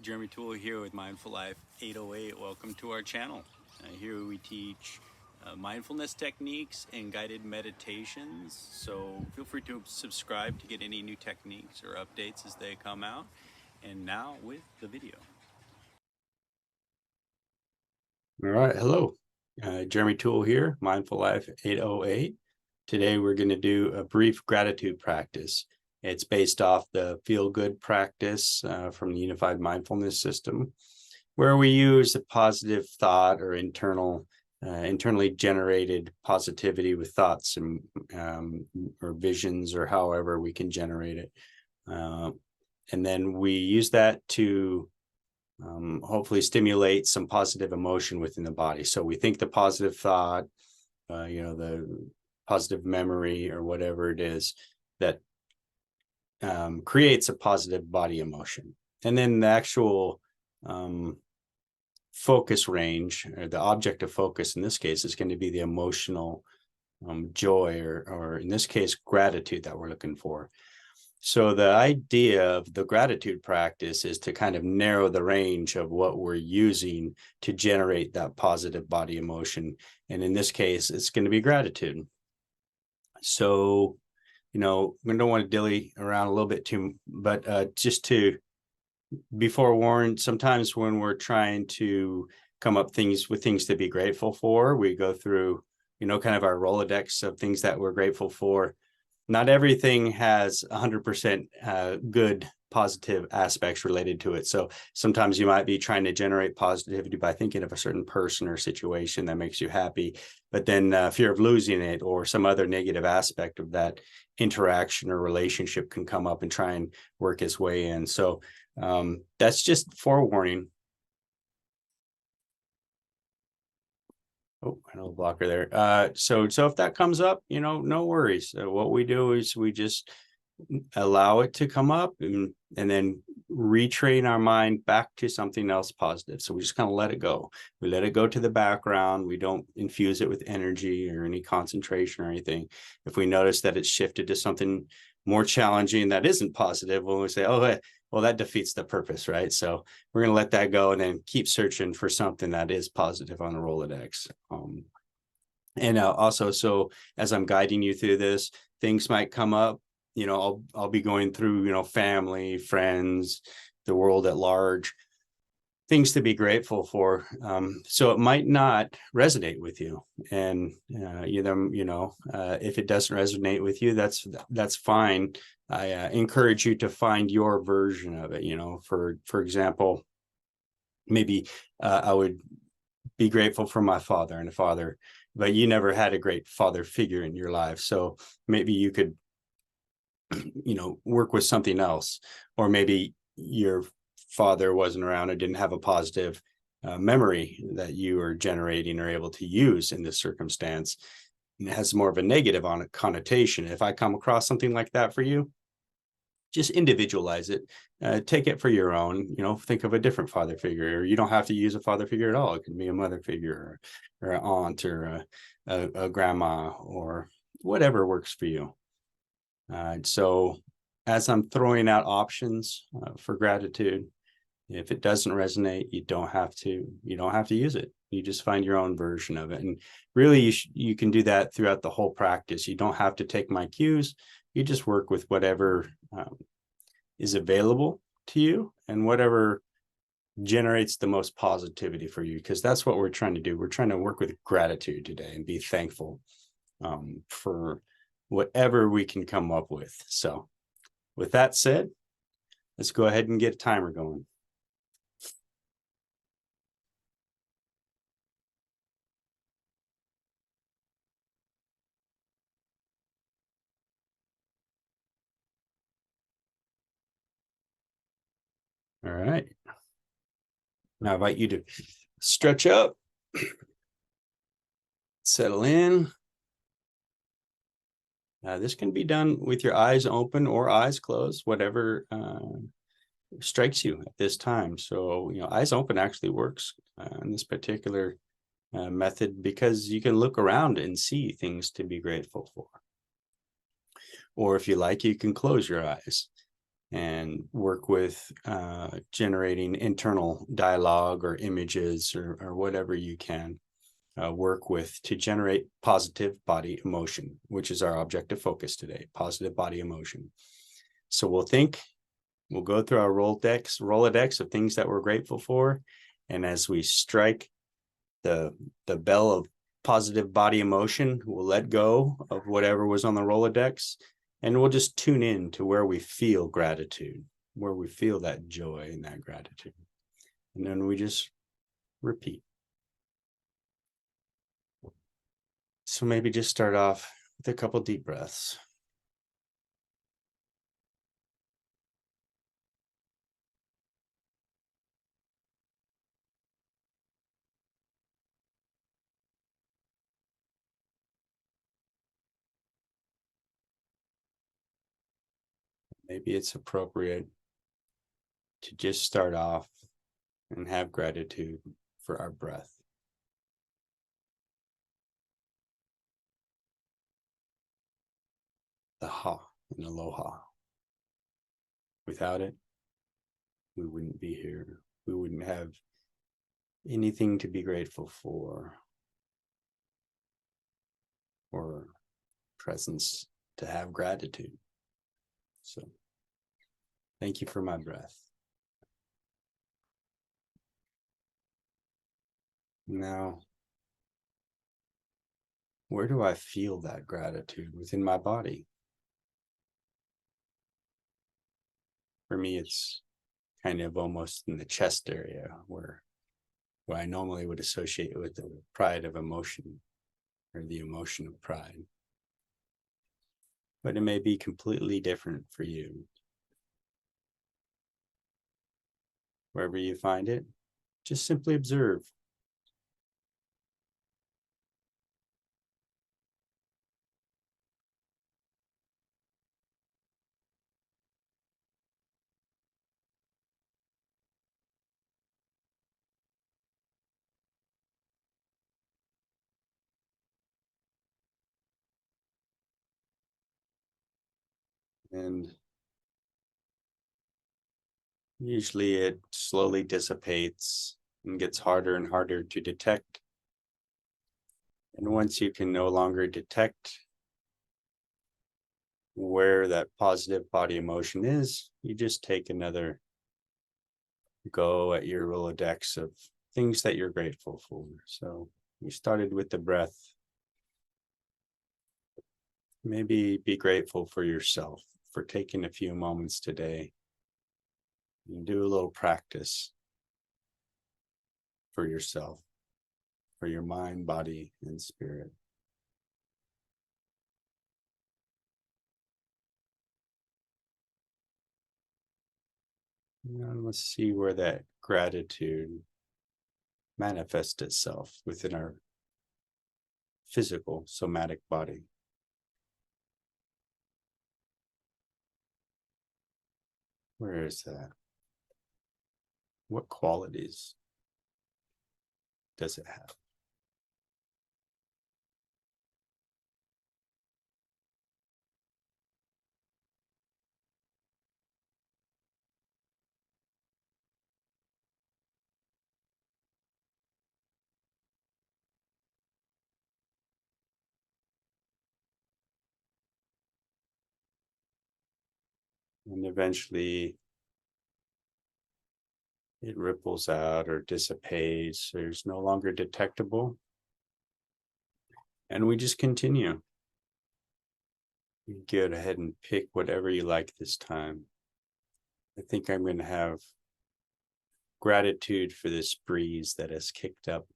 Jeremy Toole here with Mindful Life 808. Welcome to our channel. Here we teach mindfulness techniques and guided meditations. So feel free to subscribe to get any new techniques or updates as they come out. And now with the video. All right, hello. Jeremy Toole here, Mindful Life 808. Today we're going to do a brief gratitude practice. It's based off the Feel Good practice from the Unified Mindfulness System, where we use a positive thought or internally generated positivity with thoughts and or visions, or however we can generate it. And then we use that to hopefully stimulate some positive emotion within the body. So we think the positive thought, the positive memory or whatever it is that creates a positive body emotion. And then the actual focus range, or the object of focus in this case, is going to be the emotional joy, or in this case, gratitude that we're looking for. So the idea of the gratitude practice is to kind of narrow the range of what we're using to generate that positive body emotion. And in this case, it's going to be gratitude. So, we don't want to dilly around a little bit too, but just to be forewarned, sometimes when we're trying to come up with things to be grateful for, we go through, kind of our Rolodex of things that we're grateful for. Not everything has 100% good positive aspects related to it. So sometimes you might be trying to generate positivity by thinking of a certain person or situation that makes you happy, but then fear of losing it or some other negative aspect of that interaction or relationship can come up and try and work its way in. So that's just forewarning. Oh, I know a blocker there. So if that comes up, no worries. What we do is we just allow it to come up and then retrain our mind back to something else positive. So we just kind of let it go. We let it go to the background. We don't infuse it with energy or any concentration or anything. If we notice that it's shifted to something more challenging that isn't positive, when we say, oh, well, that defeats the purpose, right? So we're going to let that go and then keep searching for something that is positive on the Rolodex. And also, so as I'm guiding you through this, things might come up. I'll be going through, family, friends, the world at large, things to be grateful for. So it might not resonate with you. And if it doesn't resonate with you, that's fine. I encourage you to find your version of it. For example, maybe I would be grateful for my father and a father, but you never had a great father figure in your life. So maybe you could, work with something else, or maybe your father wasn't around or didn't have a positive memory that you are generating or able to use in this circumstance. And it has more of a negative on a connotation. If I come across something like that for you, just individualize it, take it for your own, think of a different father figure, or you don't have to use a father figure at all. It can be a mother figure or an aunt or a grandma or whatever works for you. So as I'm throwing out options for gratitude, if it doesn't resonate, you don't have to use it. You just find your own version of it. And really, you can do that throughout the whole practice. You don't have to take my cues. You just work with whatever is available to you and whatever generates the most positivity for you, because that's what we're trying to do. We're trying to work with gratitude today and be thankful for whatever we can come up with. So with that said, let's go ahead and get a timer going. All right. Now I invite you to stretch up, settle in. This can be done with your eyes open or eyes closed, whatever strikes you at this time. So, eyes open actually works in this particular method, because you can look around and see things to be grateful for. Or if you like, you can close your eyes. and work with generating internal dialogue or images or whatever you can work with to generate positive body emotion, which is our objective focus today, positive body emotion. So we'll go through our Rolodex of things that we're grateful for. And as we strike the bell of positive body emotion, we'll let go of whatever was on the Rolodex, and we'll just tune in to where we feel gratitude, where we feel that joy and that gratitude. And then we just repeat. So maybe just start off with a couple deep breaths. Maybe it's appropriate to just start off and have gratitude for our breath. The ha and aloha. Without it, we wouldn't be here. We wouldn't have anything to be grateful for or presence to have gratitude. So thank you for my breath. Now, where do I feel that gratitude within my body? For me, it's kind of almost in the chest area where I normally would associate with the pride of emotion or the emotion of pride. But it may be completely different for you. Wherever you find it, just simply observe. And usually it slowly dissipates and gets harder and harder to detect. And once you can no longer detect where that positive body emotion is, you just take another go at your Rolodex of things that you're grateful for. So we started with the breath. Maybe be grateful for yourself for taking a few moments today and do a little practice for yourself, for your mind, body, and spirit. Now let's see where that gratitude manifests itself within our physical, somatic body. Where is that? What qualities does it have? And eventually it ripples out or dissipates. There's no longer detectable. And we just continue. You go ahead and pick whatever you like this time. I think I'm going to have gratitude for this breeze that has kicked up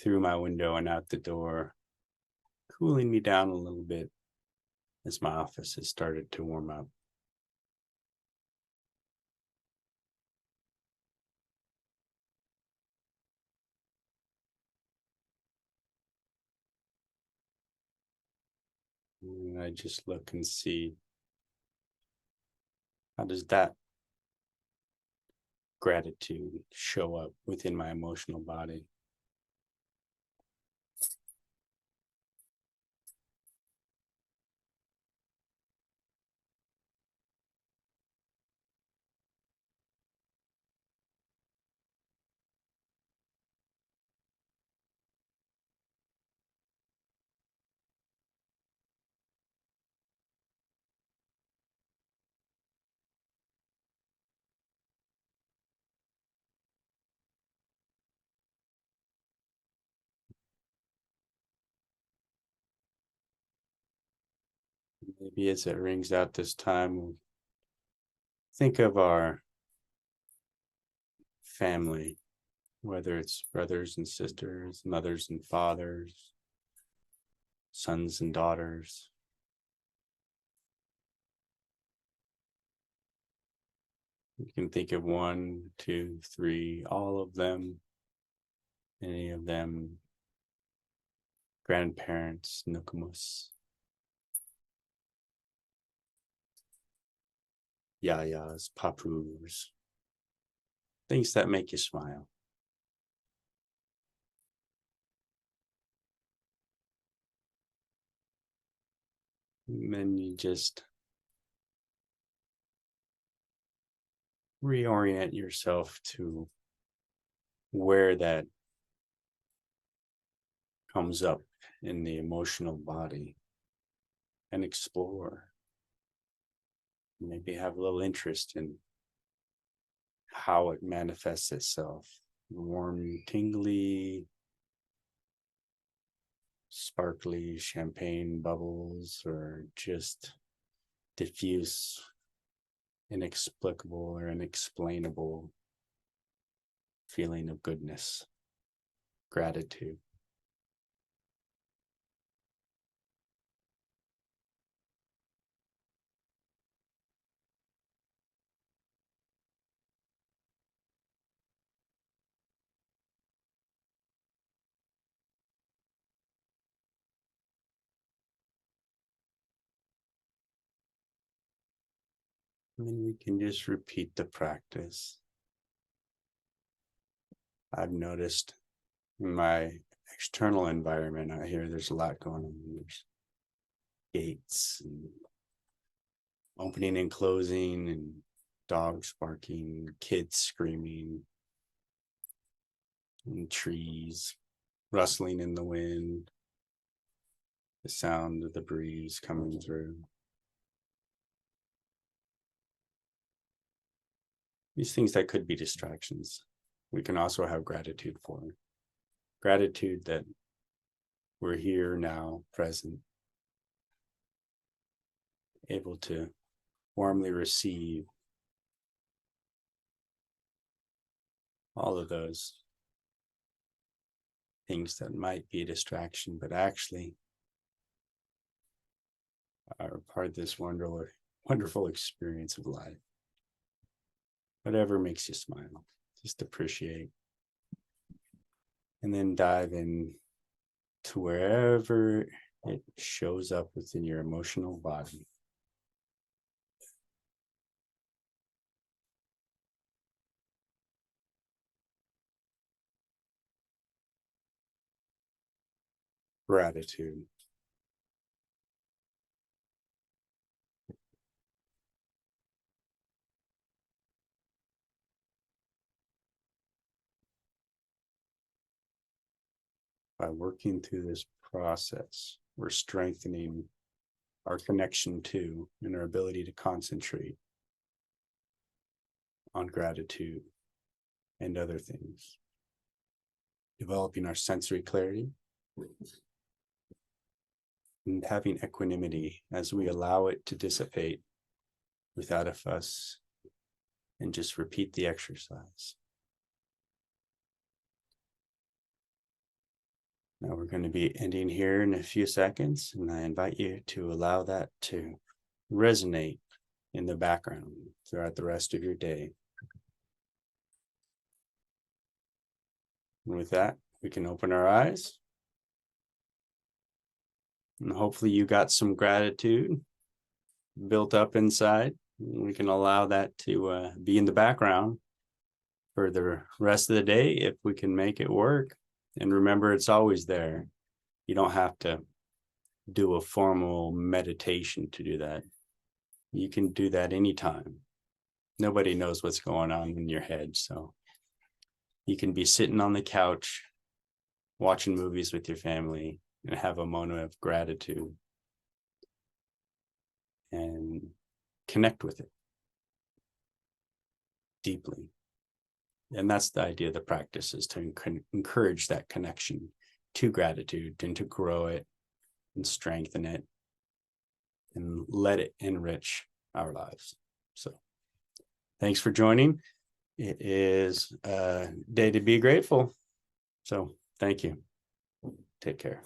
through my window and out the door, cooling me down a little bit as my office has started to warm up. And I just look and see, how does that gratitude show up within my emotional body? Maybe as it rings out this time, we'll think of our family, whether it's brothers and sisters, mothers and fathers, sons and daughters. You can think of 1, 2, 3, all of them, any of them, grandparents, nukumus, yayas, papus, things that make you smile. And then you just reorient yourself to where that comes up in the emotional body and explore. Maybe have a little interest in how it manifests itself. Warm, tingly, sparkly champagne bubbles, or just diffuse, inexplicable or unexplainable feeling of goodness, gratitude. And then we can just repeat the practice. I've noticed in my external environment out here, there's a lot going on. There's gates and opening and closing, and dogs barking, kids screaming, and trees rustling in the wind, the sound of the breeze coming through. These things that could be distractions, we can also have gratitude for. Gratitude that we're here now, present, able to warmly receive all of those things that might be a distraction, but actually are part of this wonderful experience of life. Whatever makes you smile, just appreciate. And then dive in to wherever it shows up within your emotional body. Gratitude. By working through this process, we're strengthening our connection to and our ability to concentrate on gratitude and other things. Developing our sensory clarity and having equanimity as we allow it to dissipate without a fuss, and just repeat the exercise. Now we're going to be ending here in a few seconds, and I invite you to allow that to resonate in the background throughout the rest of your day. And with that, we can open our eyes. And hopefully you got some gratitude built up inside. We can allow that to be in the background for the rest of the day if we can make it work. And remember, it's always there. You don't have to do a formal meditation to do that. You can do that anytime. Nobody knows what's going on in your head. So you can be sitting on the couch, watching movies with your family, and have a moment of gratitude and connect with it deeply. And that's the idea of the practice, is to encourage that connection to gratitude and to grow it and strengthen it and let it enrich our lives. So thanks for joining. It is a day to be grateful. So thank you. Take care.